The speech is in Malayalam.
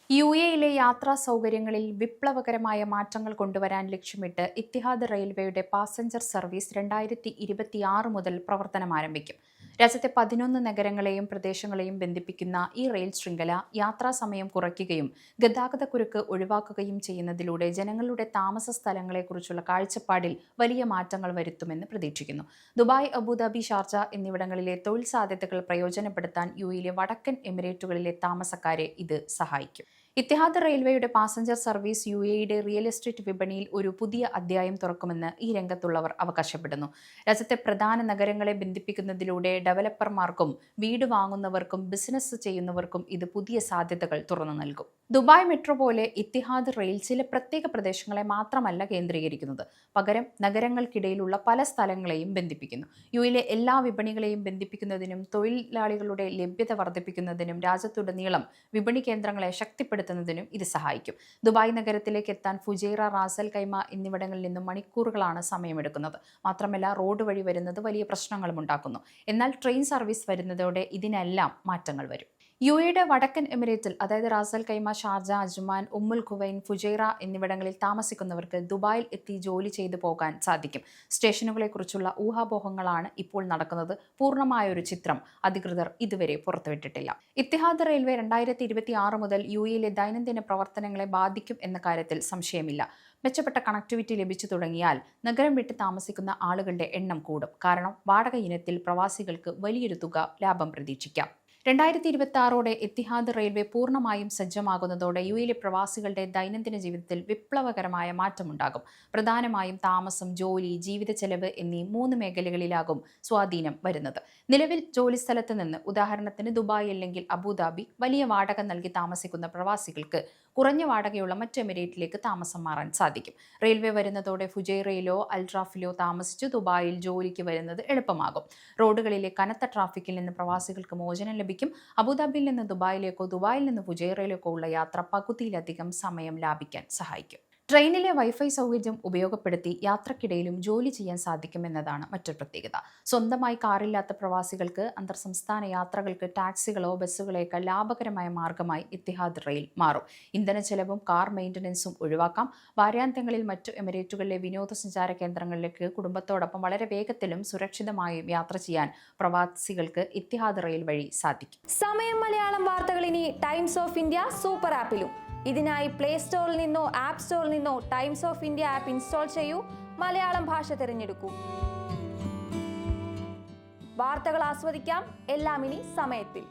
യുഎഇയിലെ യാത്രാ സൗകര്യങ്ങളിൽ വിപ്ലവകരമായ മാറ്റങ്ങൾ കൊണ്ടുവരാൻ ലക്ഷ്യമിട്ട് ഇത്തിഹാദ് റെയിൽവേയുടെ പാസഞ്ചർ സർവീസ് 2026 മുതൽ പ്രവർത്തനം ആരംഭിക്കും. രാജ്യത്തെ 11 നഗരങ്ങളെയും പ്രദേശങ്ങളെയും ബന്ധിപ്പിക്കുന്ന ഈ റെയിൽ ശൃംഖല യാത്രാസമയം കുറയ്ക്കുകയും ഗതാഗതക്കുരുക്ക് ഒഴിവാക്കുകയും ചെയ്യുന്നതിലൂടെ ജനങ്ങളുടെ താമസ സ്ഥലങ്ങളെക്കുറിച്ചുള്ള കാഴ്ചപ്പാടിൽ വലിയ മാറ്റങ്ങൾ വരുത്തുമെന്ന് പ്രതീക്ഷിക്കുന്നു. ദുബായ്, അബുദാബി, ഷാർജ എന്നിവിടങ്ങളിലെ തൊഴിൽ സാധ്യതകൾ പ്രയോജനപ്പെടുത്താൻ യുഎഇയിലെ വടക്കൻ എമിറേറ്റുകളിലെ താമസക്കാരെ ഇത് സഹായിക്കും. ഇത്തിഹാദ് റെയിൽവേയുടെ പാസഞ്ചർ സർവീസ് യുഎഇയുടെ റിയൽ എസ്റ്റേറ്റ് വിപണിയിൽ ഒരു പുതിയ അധ്യായം തുറക്കുമെന്ന് ഈ രംഗത്തുള്ളവർ അവകാശപ്പെടുന്നു. രാജ്യത്തെ പ്രധാന നഗരങ്ങളെ ബന്ധിപ്പിക്കുന്നതിലൂടെ ഡെവലപ്പർമാർക്കും വീട് വാങ്ങുന്നവർക്കും ബിസിനസ് ചെയ്യുന്നവർക്കും ഇത് പുതിയ സാധ്യതകൾ തുറന്നു നൽകും. ദുബായ് മെട്രോ പോലെ ഇത്തിഹാദ് റെയിൽ ചില പ്രത്യേക പ്രദേശങ്ങളെ മാത്രമല്ല കേന്ദ്രീകരിക്കുന്നത്, പകരം നഗരങ്ങൾക്കിടയിലുള്ള പല സ്ഥലങ്ങളെയും ബന്ധിപ്പിക്കുന്നു. യുഎയിലെ എല്ലാ വിപണികളെയും ബന്ധിപ്പിക്കുന്നതിനും തൊഴിലാളികളുടെ ലഭ്യത വർദ്ധിപ്പിക്കുന്നതിനും രാജ്യത്തുടനീളം വിപണി കേന്ദ്രങ്ങളെ ശക്തിപ്പെടുത്തുന്നതിനും ഇത് സഹായിക്കും. ദുബായ് നഗരത്തിലേക്ക് എത്താൻ ഫുജൈറ, റാസൽ കൈമ എന്നിവിടങ്ങളിൽ നിന്നും മണിക്കൂറുകളാണ് സമയമെടുക്കുന്നത്. മാത്രമല്ല, റോഡ് വഴി വരുന്നത് വലിയ പ്രശ്നങ്ങളും ഉണ്ടാക്കുന്നു. എന്നാൽ ട്രെയിൻ സർവീസ് വരുന്നതോടെ ഇതിനെല്ലാം മാറ്റങ്ങൾ വരും. യുഎഇയുടെ വടക്കൻ എമിറേറ്റിൽ, അതായത് റാസൽ കൈമ, ഷാർജ, അജ്മാൻ, ഉമ്മുൽ ഖുവൈൻ, ഫുജൈറ എന്നിവിടങ്ങളിൽ താമസിക്കുന്നവർക്ക് ദുബായിൽ എത്തി ജോലി ചെയ്തു പോകാൻ സാധിക്കും. സ്റ്റേഷനുകളെക്കുറിച്ചുള്ള ഊഹാപോഹങ്ങളാണ് ഇപ്പോൾ നടക്കുന്നത്. പൂർണ്ണമായൊരു ചിത്രം അധികൃതർ ഇതുവരെ പുറത്തുവിട്ടിട്ടില്ല. ഇത്തിഹാദ് റെയിൽവേ 2026 മുതൽ യുഎഇയിലെ ദൈനംദിന പ്രവർത്തനങ്ങളെ ബാധിക്കും എന്ന കാര്യത്തിൽ സംശയമില്ല. മെച്ചപ്പെട്ട കണക്ടിവിറ്റി ലഭിച്ചു തുടങ്ങിയാൽ നഗരം വിട്ട് താമസിക്കുന്ന ആളുകളുടെ എണ്ണം കൂടും. കാരണം വാടക ഇനത്തിൽ പ്രവാസികൾക്ക് വലിയൊരു തുക ലാഭം പ്രതീക്ഷിക്കാം. 2026ഓടെ ഇത്തിഹാദ് റെയിൽവേ പൂർണ്ണമായും സജ്ജമാകുന്നതോടെ യുഎഇയിലെ പ്രവാസികളുടെ ദൈനംദിന ജീവിതത്തിൽ വിപ്ലവകരമായ മാറ്റമുണ്ടാകും. പ്രധാനമായും താമസം, ജോലി, ജീവിത ചെലവ് എന്നീ 3 മേഖലകളിലാകും സ്വാധീനം വരുന്നത്. നിലവിൽ ജോലിസ്ഥലത്ത് നിന്ന്, ഉദാഹരണത്തിന് ദുബായ് അല്ലെങ്കിൽ അബുദാബി, വലിയ വാടക നൽകി താമസിക്കുന്ന പ്രവാസികൾക്ക് കുറഞ്ഞ വാടകയുള്ള മറ്റ് എമിറേറ്റിലേക്ക് താമസം മാറാൻ സാധിക്കും. റെയിൽവേ വരുന്നതോടെ ഫുജൈറയിലോ അൽറാഫിലോ താമസിച്ച് ദുബായിൽ ജോലിക്ക് വരുന്നത് എളുപ്പമാകും. റോഡുകളിലെ കനത്ത ട്രാഫിക്കിൽ നിന്ന് പ്രവാസികൾക്ക് മോചനം ലഭിക്കും. അബുദാബിയിൽ നിന്ന് ദുബായിലേക്കോ ദുബായിൽ നിന്ന് ഫുജൈറയിലേക്കോ ഉള്ള യാത്ര പകുതിയിലധികം സമയം ലാഭിക്കാൻ സഹായിക്കും. ട്രെയിനിലെ വൈഫൈ സൗകര്യം ഉപയോഗപ്പെടുത്തി യാത്രക്കിടയിലും ജോലി ചെയ്യാൻ സാധിക്കുമെന്നതാണ് മറ്റൊരു പ്രത്യേകത. സ്വന്തമായി കാറില്ലാത്ത പ്രവാസികൾക്ക് അന്തർ സംസ്ഥാന യാത്രകൾക്ക് ടാക്സികളോ ബസ്സുകളേക്കാൾ ലാഭകരമായ മാർഗമായി ഇത്തിഹാദ് റെയിൽ മാറും. ഇന്ധന ചെലവും കാർ മെയിൻ്റനൻസും ഒഴിവാക്കാം. വാരാന്ത്യങ്ങളിൽ മറ്റു എമിറേറ്റുകളിലെ വിനോദസഞ്ചാര കേന്ദ്രങ്ങളിലേക്ക് കുടുംബത്തോടൊപ്പം വളരെ വേഗത്തിലും സുരക്ഷിതമായും യാത്ര ചെയ്യാൻ പ്രവാസികൾക്ക് ഇത്തിഹാദ് റെയിൽ വഴി സാധിക്കും. സമയം മലയാളം വാർത്തകൾ ഇനി ടൈംസ് ഓഫ് ഇന്ത്യ സൂപ്പർ ആപ്പിലും. ഇതിനായി പ്ലേ സ്റ്റോറിൽ നിന്നോ ആപ്പ് സ്റ്റോറിൽ നിന്നോ times of India app install ചെയ്യൂ. മലയാളം ഭാഷ തിരഞ്ഞെടുക്കൂ. വാർത്തകൾ ആസ്വദിക്കാം. എല്ലാം ഇനി സമയത്തിൽ.